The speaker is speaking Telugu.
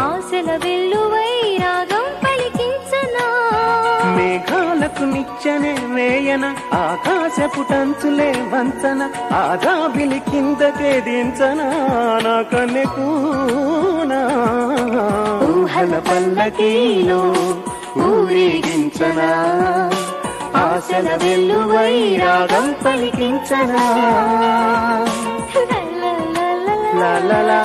ఆశల వెల్లువై రాగం పలికించనా మేఘాలకు నిచ్చెనే వేయన ఆకాశపు టంచులే వంచన ఆదాబిలి కిందకే దించనా నా కన్నెకూనా ఊహల పల్లకీలో ఊరేగించనా ఆశల వెల్లువై రాగం పలికించనా లా లా లా